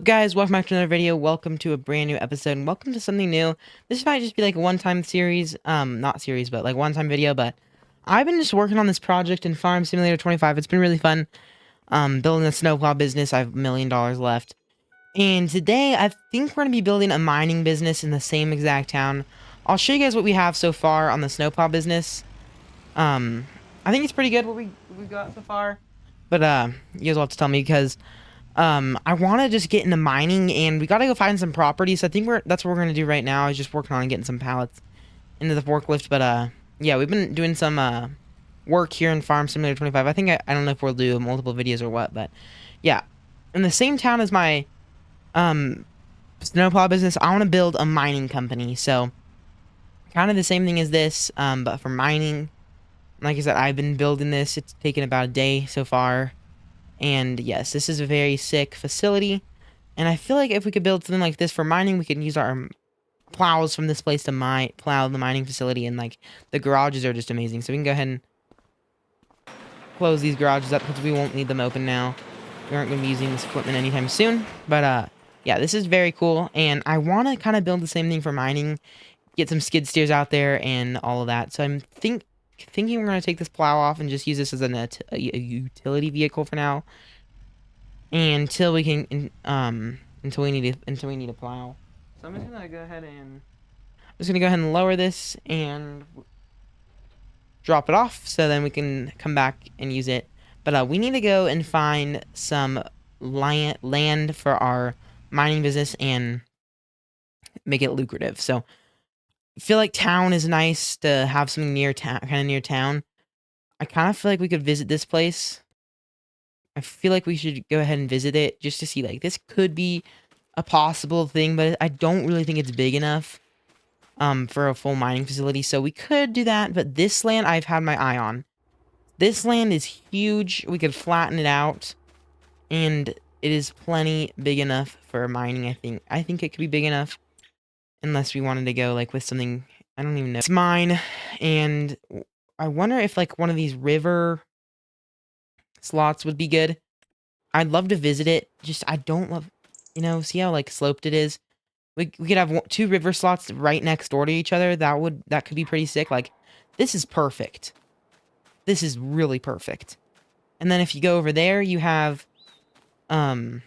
Guys, welcome back to another video. Welcome to a brand new episode and welcome to something new. This might just be like a one-time series, not series, but like one-time video, but I've been just working on this project in Farm Simulator 25. It's been really fun. Building a snowplow business. I have $1 million left. And today I think we're going to be building a mining business in the same exact town. I'll show you guys what we have so far on the snowplow business. I think it's pretty good what we've got so far. But you guys will have to tell me because I want to just get into mining, and we got to go find some properties. So I think that's what we're gonna do right now. Is just working on getting some pallets into the forklift. But yeah, we've been doing some work here in Farm Simulator 25. I think I don't know if we'll do multiple videos or what, but yeah, in the same town as my um snowplow business, I want to build a mining company. So kind of the same thing as this, but for mining. Like I said, I've been building this. It's taken about a day so far. And yes, this is a very sick facility. And I feel like if we could build something like this for mining, we could use our plows from this place to plow the mining facility. And like the garages are just amazing. So we can go ahead and close these garages up because we won't need them open now. We aren't going to be using this equipment anytime soon. But yeah, this is very cool. And I want to kind of build the same thing for mining. Get some skid steers out there and all of that. So I'm thinking we're going to take this plow off and just use this as a utility vehicle for now until we can until we need a plow. So I'm just gonna go ahead and lower this and drop it off so then we can come back and use it. But we need to go and find some land for our mining business and make it lucrative. So I feel like town is nice to have something near town, kind of near town. I kind of feel like we could visit this place. I feel like we should go ahead and visit it just to see, like, this could be a possible thing, but I don't really think it's big enough for a full mining facility. So we could do that, but this land I've had my eye on. This land is huge. We could flatten it out, and it is plenty big enough for mining, I think. I think it could be big enough, unless we wanted to go, like, with something, I don't even know. It's mine, and I wonder if, like, one of these river slots would be good. I'd love to visit it. Just, I don't love, see how, like, sloped it is? We could have two river slots right next door to each other. That could be pretty sick. Like, this is perfect. This is really perfect. And then if you go over there, you have, and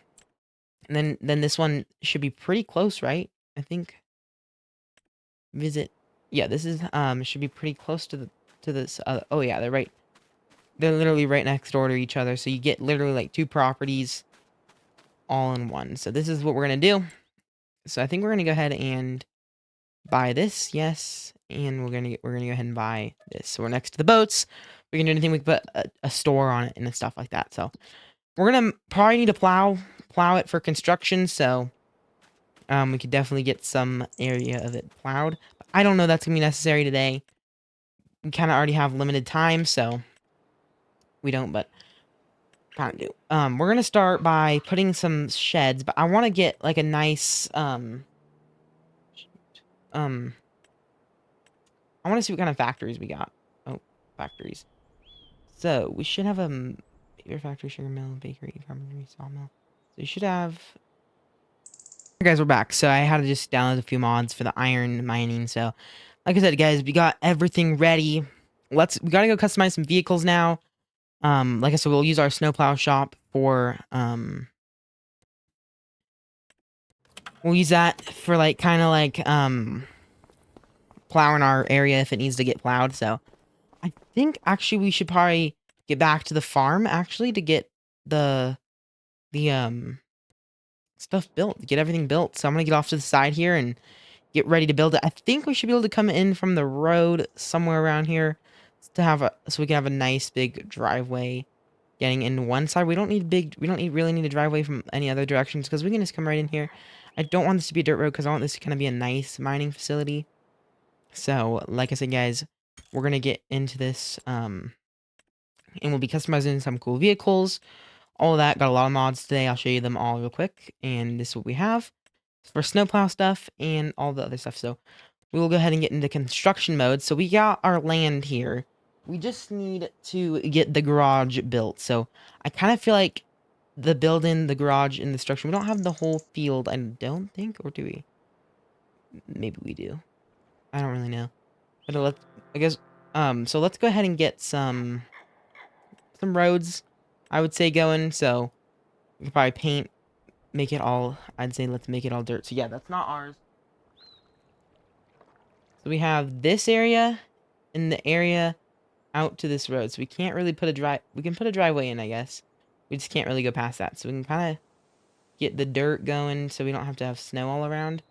then this one should be pretty close, right? I think. Visit. Yeah, this is, should be pretty close to this, oh yeah, they're literally right next door to each other. So you get literally like two properties all in one. So this is what we're going to do. So I think we're going to go ahead and buy this. Yes. And we're going to go ahead and buy this. So we're next to the boats. We can do anything. We can put a store on it and stuff like that. So we're going to probably need to plow it for construction. So we could definitely get some area of it plowed. But I don't know that's going to be necessary today. We kind of already have limited time. So we don't, but kind of do. We're going to start by putting some sheds, but I want to get like a nice, I want to see what kind of factories we got. Oh, factories. So we should have a paper factory, sugar mill, bakery, carpentry, sawmill. So you should have. Hey guys, we're back. So I had to just download a few mods for the iron mining. So, like I said, guys, we got everything ready. We gotta go customize some vehicles now. Like I said, we'll use our snowplow shop for we'll use that for like kind of like plowing our area if it needs to get plowed. So I think actually we should probably get back to the farm actually to get the stuff built, get everything built. So I'm gonna get off to the side here and get ready to build it. I think we should be able to come in from the road somewhere around here to have so we can have a nice big driveway getting in one side. We don't really need a driveway from any other directions because we can just come right in here. I don't want this to be a dirt road because I want this to kind of be a nice mining facility. So, like I said, guys, we're going to get into this, and we'll be customizing some cool vehicles. All of that. Got a lot of mods today. I'll show you them all real quick. And this is what we have for snowplow stuff and all the other stuff. So, we will go ahead and get into construction mode. So, we got our land here. We just need to get the garage built. So, I kind of feel like the building, the garage, and the structure. We don't have the whole field, I don't think, or do we? Maybe we do. I don't really know. But let's, I guess, so let's go ahead and get some roads, I would say, going. So we could probably paint, make it all, I'd say let's make it all dirt. So yeah, that's not ours. So we have this area and the area out to this road. So we can't really put we can put a driveway in, I guess. We just can't really go past that. So we can kind of get the dirt going so we don't have to have snow all around.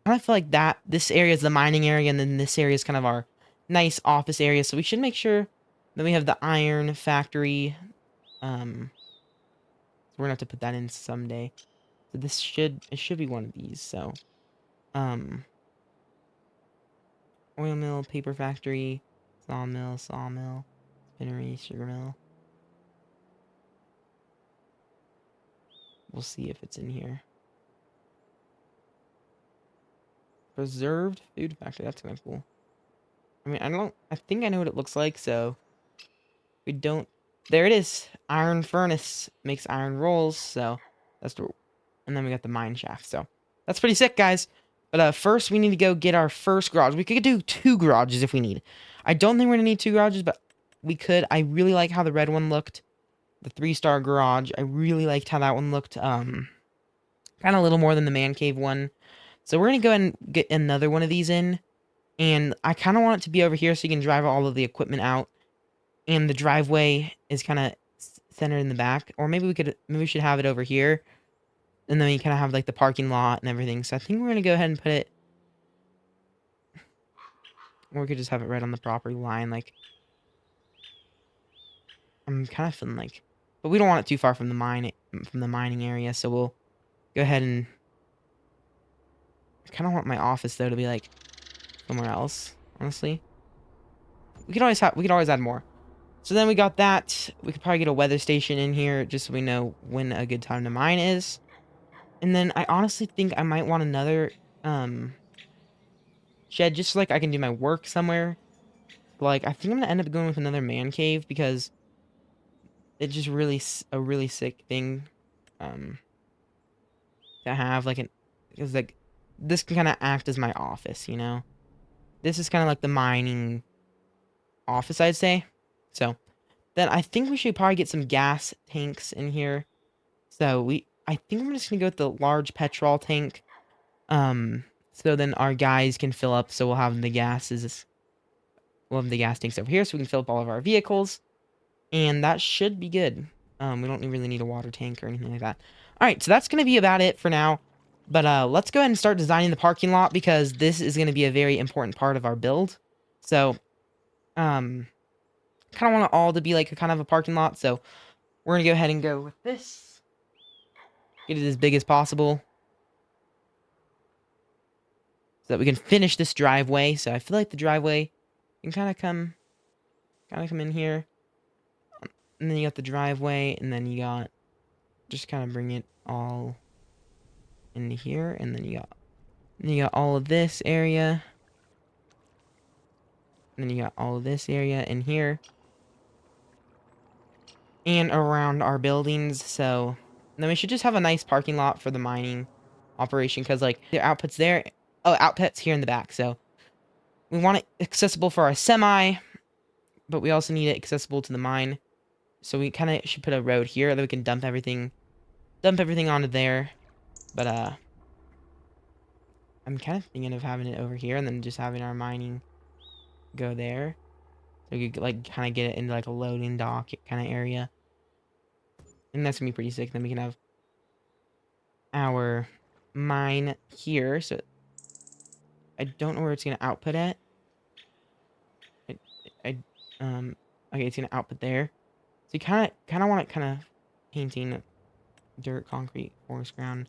I kind of feel like that this area is the mining area, and then this area is kind of our nice office area. So we should make sure that we have the iron factory. We're gonna have to put that in someday. So it should be one of these. So, um, oil mill, paper factory, sawmill, spinnery, sugar mill. We'll see if it's in here. Preserved food factory. That's kind of cool. I mean, I think I know what it looks like. So we don't. There it is. Iron furnace makes iron rolls. So that's the. And then we got the mine shaft. So that's pretty sick, guys. But first we need to go get our first garage. We could do 2 garages if we need. I don't think we're gonna need 2 garages, but we could. I really like how the red one looked. The 3-star garage. I really liked how that one looked. Kind of a little more than the man cave one. So we're gonna go ahead and get another one of these in. And I kind of want it to be over here so you can drive all of the equipment out. And the driveway is kind of centered in the back. Or maybe we should have it over here. And then we kind of have like the parking lot and everything. So I think we're going to go ahead and put it. Or we could just have it right on the property line. Like, I'm kind of feeling like. But we don't want it too far from the mining area. So we'll go ahead and. I kind of want my office though to be like somewhere else, honestly. We could always add more. So then we got that. We could probably get a weather station in here just so we know when a good time to mine is. And then I honestly think I might want another shed just so like I can do my work somewhere. Like I think I'm gonna end up going with another man cave because it's just really a really sick thing um to have like because like this can kind of act as my office, you know. This is kind of like the mining office, I'd say. So then I think we should probably get some gas tanks in here. So I think I'm just gonna go with the large petrol tank. So then our guys can fill up. So we'll have the gas tanks over here, so we can fill up all of our vehicles, and that should be good. We don't really need a water tank or anything like that. All right, so that's gonna be about it for now. But let's go ahead and start designing the parking lot because this is gonna be a very important part of our build. So, kind of want it all to be like a kind of a parking lot. So we're gonna go ahead and go with this. Get it as big as possible so that we can finish this driveway. So I feel like the driveway can kind of come in here. And then you got the driveway, and then you got just kind of bring it all into here, and then you got all of this area. And then you got all of this area in here. And around our buildings, so then we should just have a nice parking lot for the mining operation, because like the outputs there, outputs here in the back. So we want it accessible for our semi, but we also need it accessible to the mine. So we kind of should put a road here that we can dump everything onto there. But I'm kind of thinking of having it over here and then just having our mining go there. So we could like kind of get it into like a loading dock kind of area. And that's gonna be pretty sick. Then we can have our mine here. So I don't know where it's gonna output at. I, I okay, it's gonna output there. So you kind of want it kind of painting dirt, concrete, forest ground,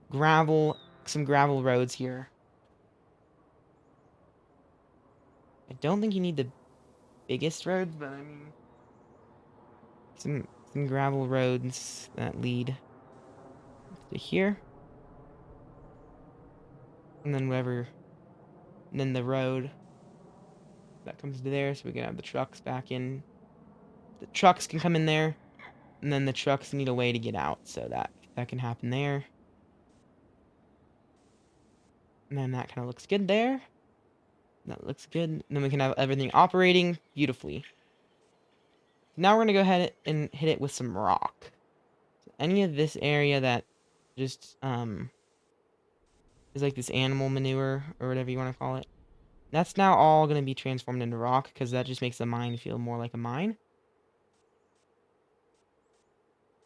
gravel, some gravel roads here. I don't think you need the biggest roads, but I mean some gravel roads that lead to here. And then and then the road that comes to there, so we can have the trucks back in. The trucks can come in there. And then the trucks need a way to get out, so that can happen there. And then that kind of looks good there. That looks good. And then we can have everything operating beautifully. Now we're gonna go ahead and hit it with some rock. So any of this area that just is like this animal manure or whatever you want to call it. That's now all gonna be transformed into rock because that just makes the mine feel more like a mine.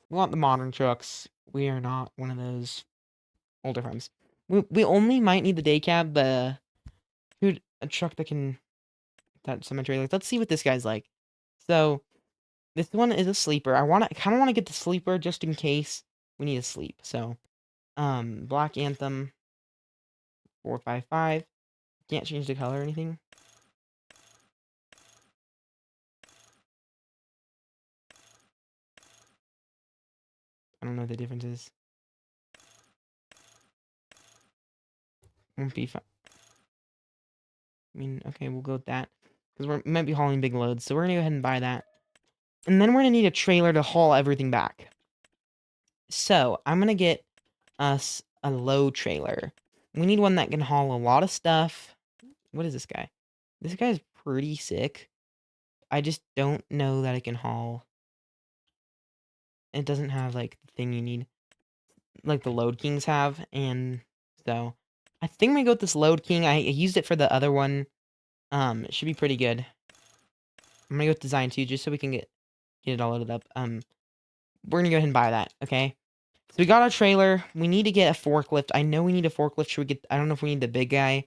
We want the modern trucks. We are not one of those older farms. We only might need the day cab, but dude, a truck that can that cemetery. Like, let's see what this guy's like. So this one is a sleeper. I kind of want to get the sleeper just in case we need to sleep. So Black Anthem 455. Can't change the color or anything. I don't know what the difference is. Won't be fine. I mean, okay, we'll go with that. Because we might be hauling big loads. So we're going to go ahead and buy that. And then we're going to need a trailer to haul everything back. So I'm going to get us a load trailer. We need one that can haul a lot of stuff. What is this guy? This guy's pretty sick. I just don't know that it can haul. It doesn't have, like, the thing you need. Like the Load Kings have. And so I think I'm going to go with this Load King. I used it for the other one. It should be pretty good. I'm gonna go with design 2 just so we can get it all loaded up. We're gonna go ahead and buy that, okay? So we got our trailer. We need to get a forklift. I know we need a forklift. Should we get? I don't know if we need the big guy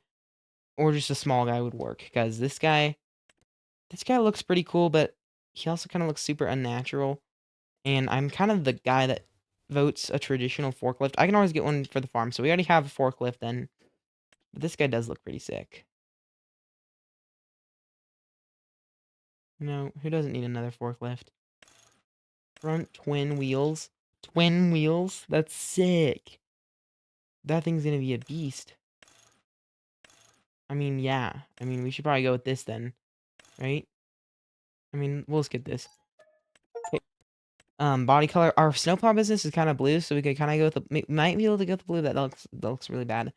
or just a small guy would work because this guy looks pretty cool, but he also kind of looks super unnatural. And I'm kind of the guy that votes a traditional forklift. I can always get one for the farm, so we already have a forklift then. But this guy does look pretty sick. No, who doesn't need another forklift? Front twin wheels. Twin wheels? That's sick. That thing's gonna be a beast. I mean, yeah. I mean, we should probably go with this then. Right? I mean, we'll skip this. Okay. Body color. Our snowplow business is kind of blue, so we could kind of go with the... Might be able to go with the blue. That looks really bad.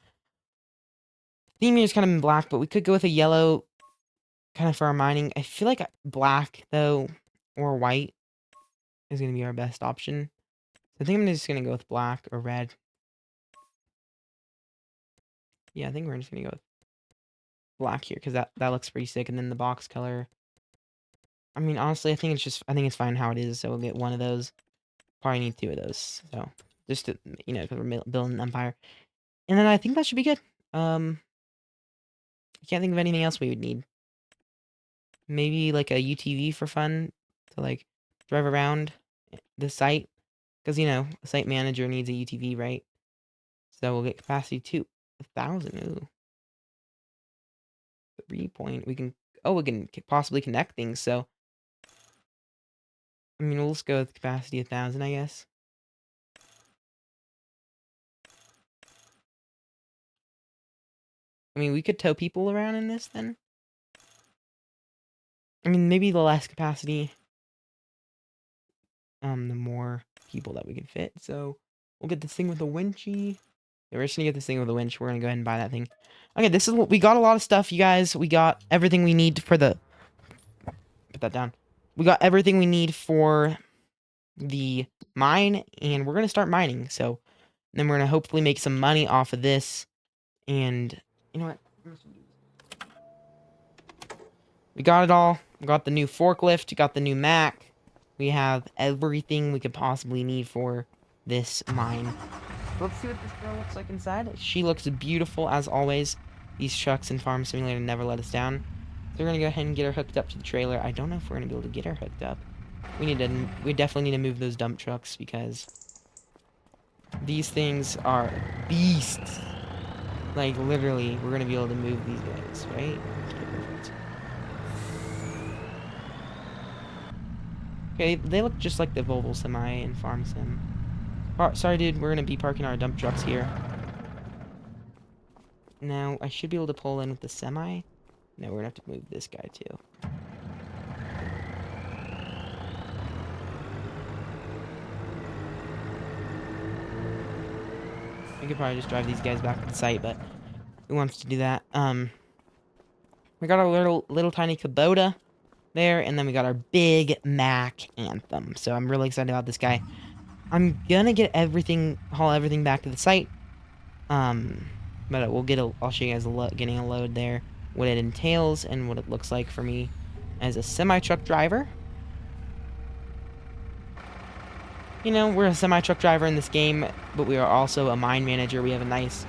Theme here is kind of in black, but we could go with a yellow kind of for our mining. I feel like black, though, or white is gonna be our best option. So I think I'm just gonna go with black or red. Yeah, I think we're just gonna go with black here because that looks pretty sick. And then the box color. I mean, honestly, I think it's fine how it is. So we'll get one of those. Probably need two of those. So just to, because we're building an empire. And then I think that should be good. I can't think of anything else we would need. Maybe like a UTV for fun to like drive around the site. Because, a site manager needs a UTV, right? So we'll get capacity to 1,000. Ooh. 3 point. We can possibly connect things. So, I mean, we'll just go with capacity 1,000, I guess. I mean, we could tow people around in this then. I mean, maybe the less capacity, the more people that we can fit. So we'll get this thing with a winchy. Yeah, we're just gonna get this thing with a winch. We're gonna go ahead and buy that thing. Okay, this is what we got. A lot of stuff, you guys. We got everything we need for the. Put that down. We got everything we need for the mine, and we're gonna start mining. So then we're gonna hopefully make some money off of this. And you know what? We got it all. We got the new forklift. We got the new Mac. We have everything we could possibly need for this mine. Let's see what this girl looks like inside. She looks beautiful as always. These trucks in Farm Simulator never let us down. So we're gonna go ahead and get her hooked up to the trailer. I don't know if we're gonna be able to get her hooked up. We definitely need to move those dump trucks because these things are beasts. Like literally, we're gonna be able to move these guys, right? Okay, perfect. Okay, they look just like the Volvo Semi in Farm Sim. Sorry, dude, we're gonna be parking our dump trucks here. Now, I should be able to pull in with the Semi. No, we're gonna have to move this guy too. could probably just drive these guys back to the site, but who wants to do that? We got our little tiny Kubota there, and then we got our Big Mac Anthem. So I'm really excited about this guy. I'm gonna get haul everything back to the site. But I'll show you guys getting a load there, what it entails, and what it looks like for me as a semi-truck driver. You know, we're a semi-truck driver in this game, but we are also a mine manager. We have a nice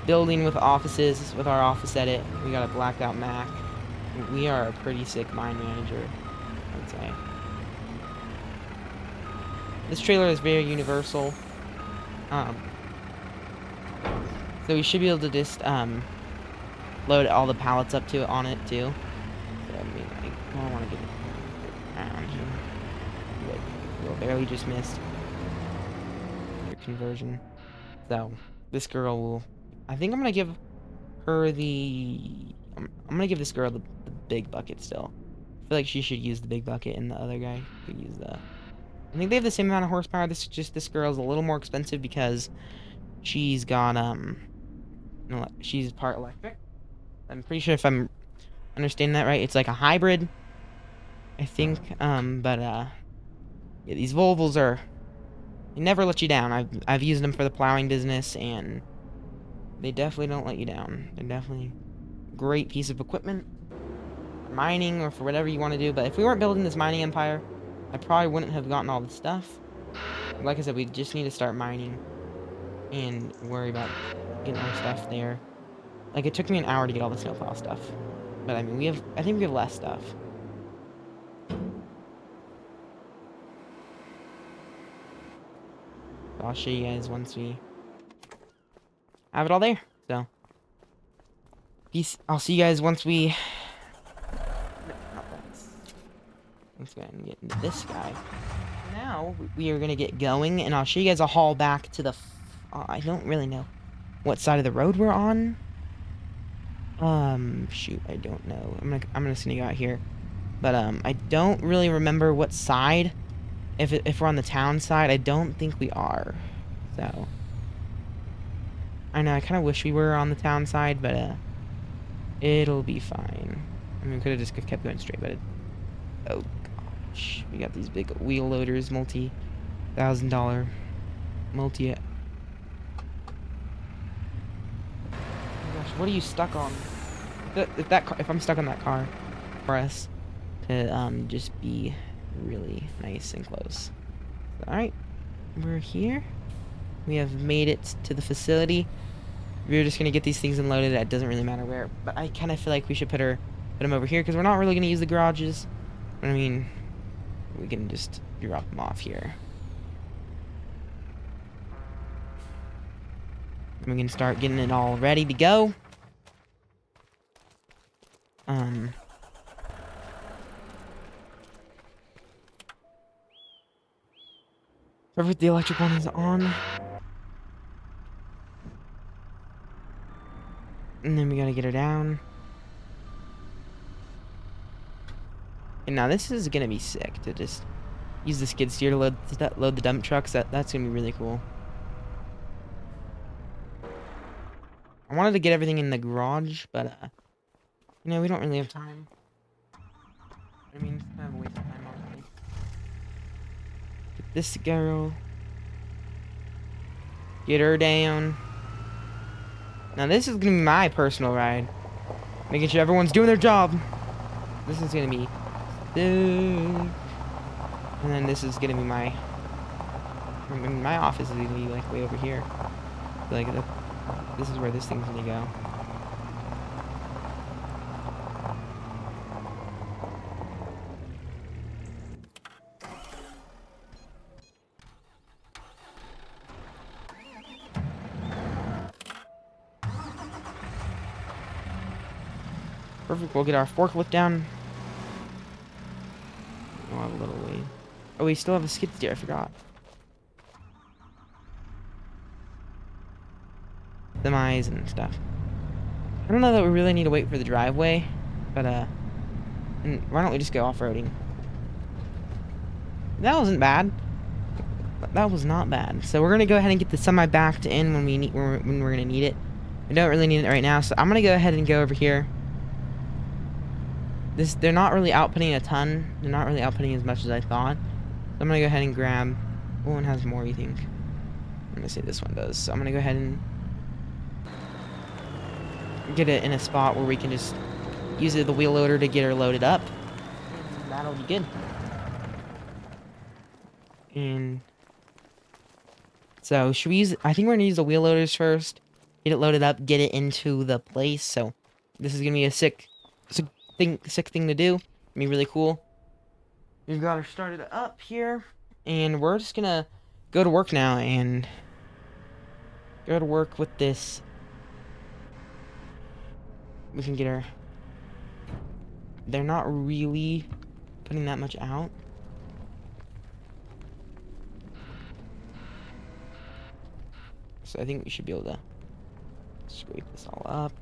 building with offices, with our office edit. We got a blacked out Mac. We are a pretty sick mine manager, I'd say. This trailer is very universal. So we should be able to just load all the pallets up on it too. So, I mean, I don't want to get it around here. But we barely just missed your conversion. So this girl will. I think I'm gonna give her the. I'm gonna give this girl the big bucket still. I feel like she should use the big bucket, and the other guy could use the. I think they have the same amount of horsepower. This girl's a little more expensive because she's got she's part electric. I'm pretty sure if I'm understanding that right, it's like a hybrid, I think. Yeah, these Volvos they never let you down. I've used them for the plowing business, and they definitely don't let you down. They're definitely a great piece of equipment for mining or for whatever you want to do. But if we weren't building this mining empire, I probably wouldn't have gotten all this stuff. Like I said, we just need to start mining and worry about getting our stuff there. Like, it took me an hour to get all the snowplow stuff. But, I mean, I think we have less stuff. So I'll show you guys once we have it all there. So, peace. I'll see you guys once we... Let's go ahead and get into this guy. Now, we are going to get going, and I'll show you guys a haul back to the... I don't really know what side of the road we're on. Shoot, I don't know. I'm gonna sneak out here. But, I don't really remember what side. If we're on the town side, I don't think we are. So. I know, I kind of wish we were on the town side, but, it'll be fine. I mean, we could have just kept going straight, but oh, gosh. We got these big wheel loaders, multi-$1,000, multi... What are you stuck on? If I'm stuck on that car, press to just be really nice and close. All right, we're here. We have made it to the facility. We're just gonna get these things unloaded. It doesn't really matter where, but I kind of feel like we should put them over here because we're not really gonna use the garages. But I mean, we can just drop them off here. We can start getting it all ready to go. Perfect, the electric one is on. And then we gotta get her down. And now this is gonna be sick to just use the skid steer to load the dump trucks. That's gonna be really cool. I wanted to get everything in the garage, but you know, we don't really have time. I mean, it's kind of a waste of time, honestly. Get this girl. Get her down. Now this is gonna be my personal ride. Making sure everyone's doing their job. This is gonna be sick. And then this is gonna be my office is gonna be like way over here. Like this is where this thing's gonna go. Perfect, we'll get our forklift down. We'll have a little way. Oh, we still have a skid steer, I forgot. Semis and stuff. I don't know that we really need to wait for the driveway, but and why don't we just go off-roading? That wasn't bad. That was not bad. So we're gonna go ahead and get the semi backed in when we're gonna need it. I don't really need it right now, so I'm gonna go ahead and go over here. They're not really outputting a ton. They're not really outputting as much as I thought. So I'm gonna go ahead and grab. Oh, one has more, you think? I'm gonna say this one does. So I'm gonna go ahead and get it in a spot where we can just use the wheel loader to get her loaded up. And that'll be good. And so should we use, I think we're gonna use the wheel loaders first. Get it loaded up, get it into the place. So this is gonna be a sick thing to do. Gonna be really cool. We've got her started up here, and we're just gonna go to work now and go to work with this. We can get her. They're not really putting that much out. So I think we should be able to scrape this all up.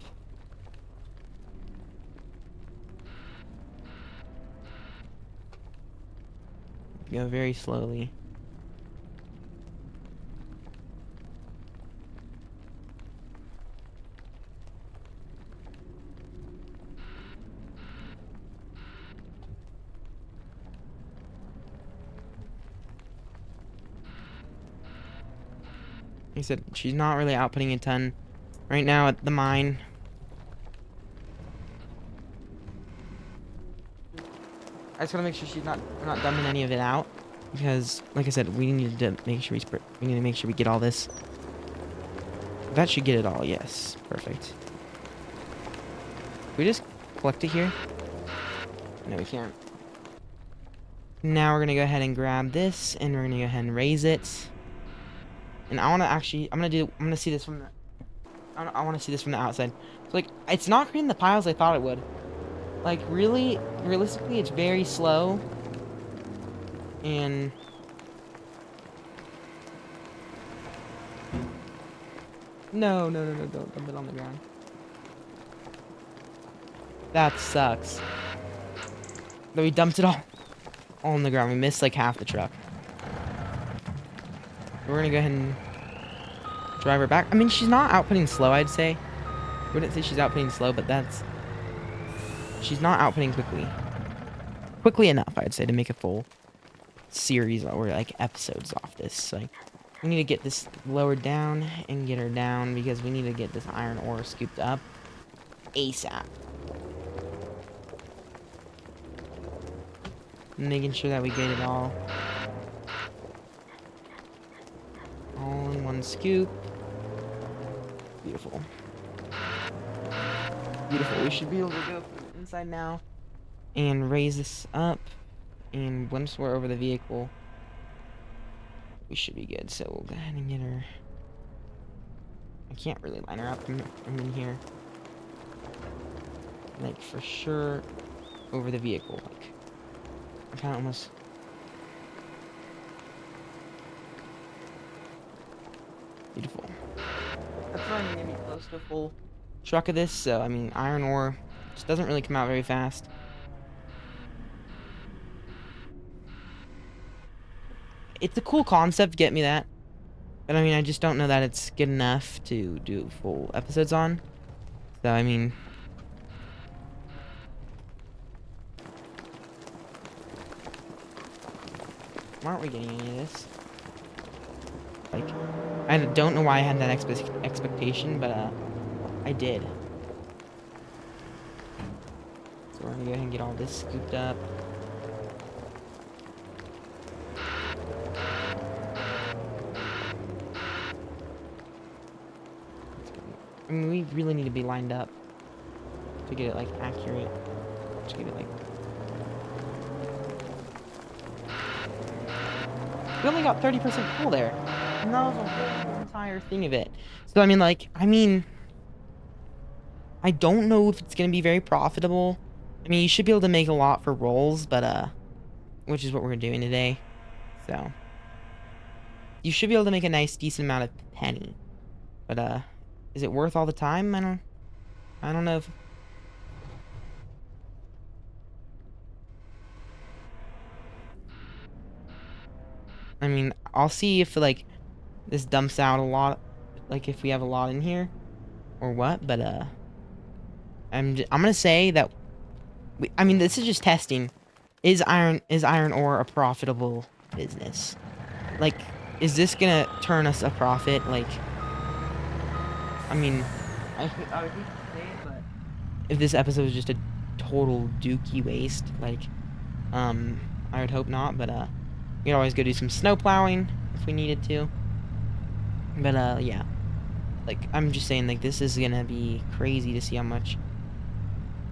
Go very slowly. Like I said, she's not really outputting a ton right now at the mine. I just want to make sure we're not dumping any of it out, because, like I said, we need to make sure we get all this. That should get it all. Yes, perfect. Can we just collect it here? No, we can't. Now we're gonna go ahead and grab this, and we're gonna go ahead and raise it. And I want to actually, I'm gonna see this from the, I want to see this from the outside. So, like, it's not creating the piles I thought it would. Like, really, realistically, it's very slow. And no, don't dump it on the ground. That sucks. But we dumped it all on the ground. We missed like half the truck. We're gonna go ahead and drive her back. I mean, she's not outputting slow, I'd say. Wouldn't say she's outputting slow, but she's not outputting quickly enough, I'd say, to make a full series or like episodes off this. So we need to get this lowered down and get her down, because we need to get this iron ore scooped up ASAP. Making sure that we get it all in one scoop. Beautiful. Beautiful. We should be able to go inside now and raise this up. And once we're over the vehicle, we should be good. So we'll go ahead and get her. I can't really line her up from in here. Like, for sure, over the vehicle. Like, I kind of almost. Beautiful. That's why I'm gonna be close to a full truck of this. So, I mean, iron ore just doesn't really come out very fast. It's a cool concept, get me that. But I mean, I just don't know that it's good enough to do full episodes on. So, I mean, why aren't we getting any of this? Like, I don't know why I had that expectation, but I did. So we're gonna go ahead and get all this scooped up. I mean, we really need to be lined up to get it, like, accurate. To get it, like... We only got 30% full there. And that was a whole entire thing of it. So, I mean, I don't know if it's gonna be very profitable. I mean, you should be able to make a lot for rolls, but, which is what we're doing today. So, you should be able to make a nice, decent amount of penny. But, is it worth all the time? I don't know if... I mean, I'll see if like this dumps out a lot, like if we have a lot in here or what. But I'm gonna say that I mean, this is just testing. Is iron ore a profitable business? Like, is this gonna turn us a profit? Like, I mean, I would hate to say it, but if this episode was just a total dookie waste, like, I would hope not. But we could always go do some snow plowing if we needed to. But yeah, like I'm just saying, like this is gonna be crazy to see how much.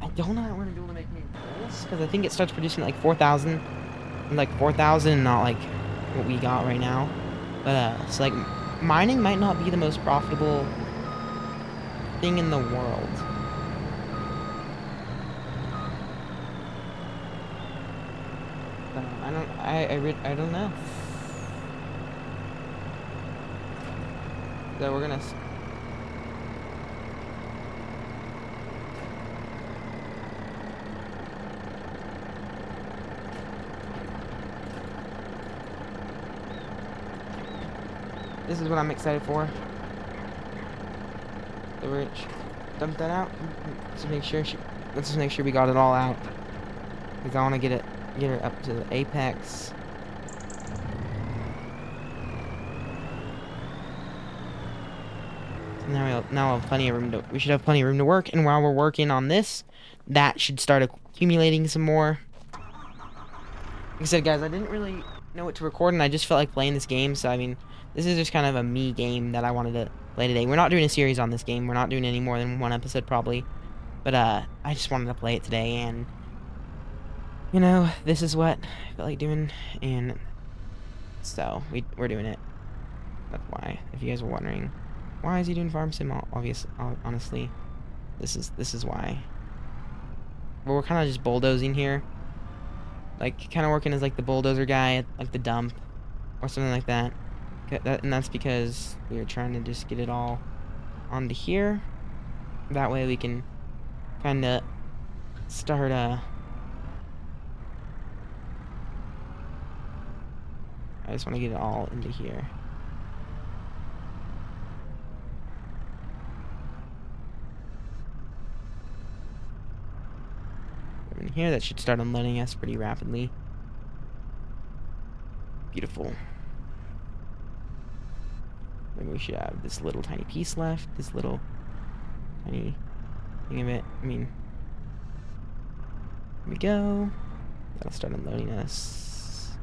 I don't know how we're gonna be able to make any goals because I think it starts producing like 4,000, like 4,000, not like what we got right now. But it's like mining might not be the most profitable thing in the world. I don't know. So we're gonna. This is what I'm excited for. So we're dump that out. Let's make sure let's just make sure we got it all out. Because I want to get her up to the apex. So now we'll have plenty of room we should have plenty of room to work. And while we're working on this, that should start accumulating some more. Like I said, guys, I didn't really know what to record, and I just felt like playing this game. So I mean, this is just kind of a me game that I wanted to play today. We're not doing a series on this game. We're not doing any more than one episode probably. But I just wanted to play it today, and you know, this is what I felt like doing, and so we're doing it. That's why. If you guys were wondering, why is he doing farm sim? Honestly, this is why. But we're kind of just bulldozing here, like kind of working as like the bulldozer guy at like the dump or something like that. And that's because we are trying to just get it all onto here. That way we can kind of start I just want to get it all into here. In here, that should start unloading us pretty rapidly. Beautiful. Then we should have this little tiny piece left. This little tiny thing of it. I mean, here we go. That'll start unloading us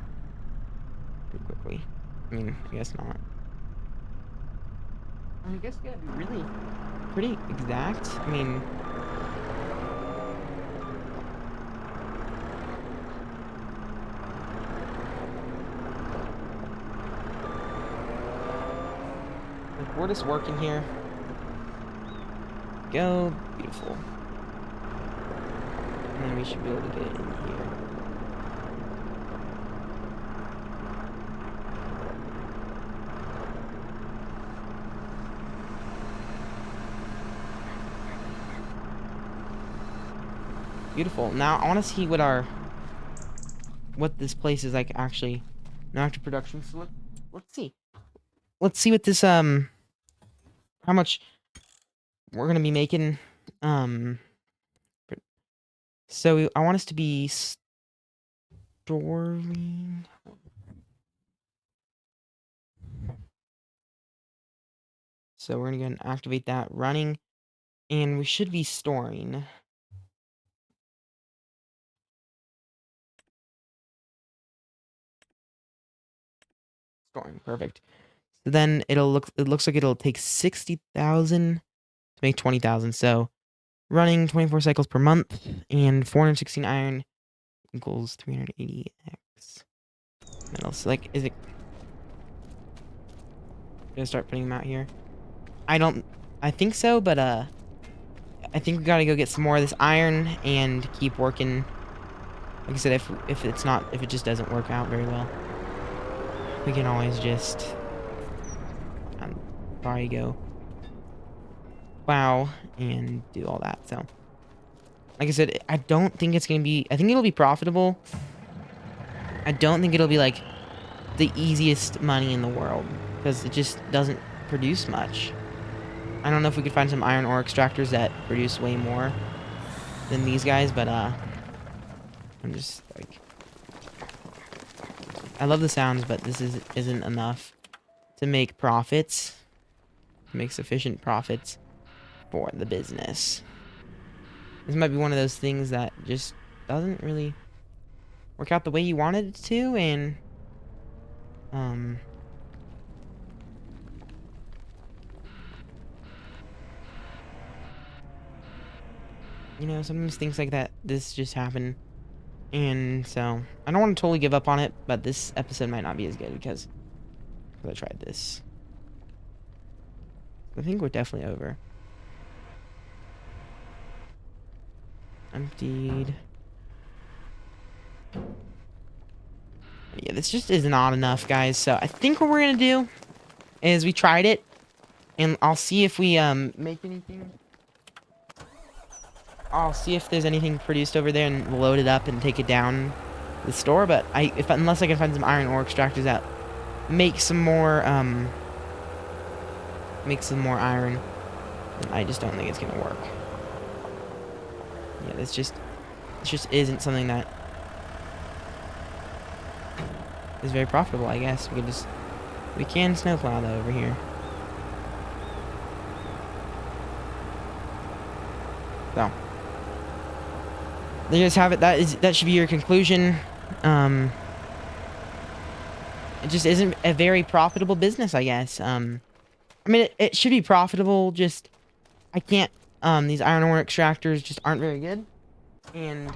pretty quickly. I mean, I guess not. I guess you gotta be really pretty exact. I mean, like we're just working here. Go, beautiful. And then we should be able to get it in here. Beautiful. Now I want to see what this place is like actually. Now after production, so let's see. Let's see what this how much we're gonna be making. So I want us to be storing. So we're gonna go and activate that running, and we should be storing. Storing, perfect. So then it looks like it'll take 60,000 to make 20,000. So running 24 cycles per month and 416 iron equals 380x metal. So like, is it gonna start putting them out here? I think so, but I think we gotta go get some more of this iron and keep working. Like I said, if it just doesn't work out very well, we can always just probably go plow and do all that. So like I said, I don't think it's gonna be, I think it'll be profitable. I don't think it'll be like the easiest money in the world because it just doesn't produce much. I don't know if we could find some iron ore extractors that produce way more than these guys, but I'm just like, I love the sounds, but this isn't enough to make profits, to make sufficient profits for the business. This might be one of those things that just doesn't really work out the way you wanted it to, and you know, sometimes things like that, this just happen. And so, I don't want to totally give up on it, but this episode might not be as good because I tried this. I think we're definitely over. Emptied. Yeah, this just is not enough, guys. So, I think what we're going to do is we tried it, and I'll see if we make anything. I'll see if there's anything produced over there and load it up and take it down to the store. But unless I can find some iron ore extractors that make some more iron, I just don't think it's gonna work. Yeah, this just isn't something that is very profitable. I guess we can snowplow though over here. So there you guys have it. That should be your conclusion. It just isn't a very profitable business, I guess. I mean, it should be profitable. Just I can't. These iron ore extractors just aren't very good, and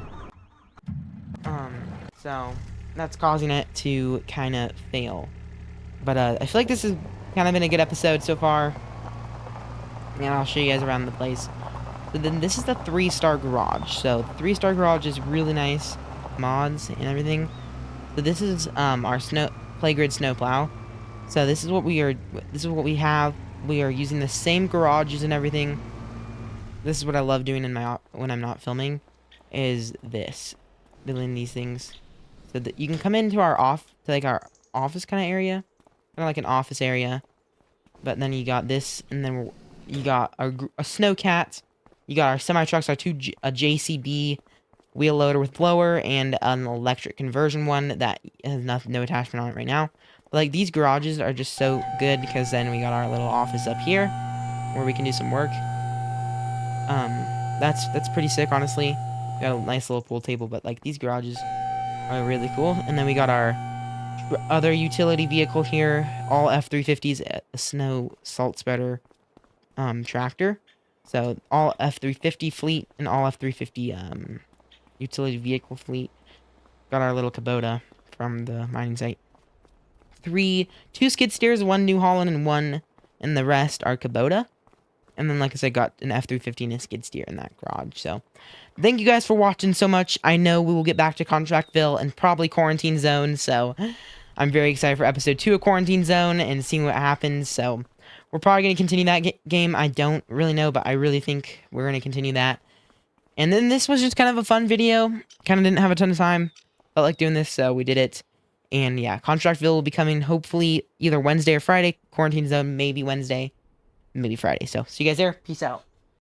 so that's causing it to kind of fail. But I feel like this has kind of been a good episode so far, and I'll show you guys around the place. So then this is the 3-star garage. So the 3-star garage is really nice mods and everything. So this is our Playgrid snowplow. So this is what we have. We are using the same garages and everything. This is what I love doing when I'm not filming, is building these things. So that you can come into our office kind of area, kind of like an office area. But then you got this, and then you got a snowcat. You got our semi-trucks, a JCB wheel loader with blower, and an electric conversion one that has no attachment on it right now. But, like, these garages are just so good because then we got our little office up here where we can do some work. That's pretty sick, honestly. We got a nice little pool table, but, like, these garages are really cool. And then we got our other utility vehicle here, all F350s, a snow salt spreader tractor. So all F350 fleet and all F350 utility vehicle fleet. Got our little Kubota from the mining site. 2 skid steers, 1 New Holland, and the rest are Kubota. And then, like I said, got an F350 and a skid steer in that garage. So thank you guys for watching so much. I know we will get back to Contractville and probably Quarantine Zone. So I'm very excited for episode 2 of Quarantine Zone and seeing what happens. So we're probably going to continue that game. I don't really know, but I really think we're going to continue that. And then this was just kind of a fun video. Kind of didn't have a ton of time. Felt like doing this, so we did it. And yeah, Contractville will be coming hopefully either Wednesday or Friday. Quarantine Zone, maybe Wednesday, maybe Friday. So see you guys there. Peace out.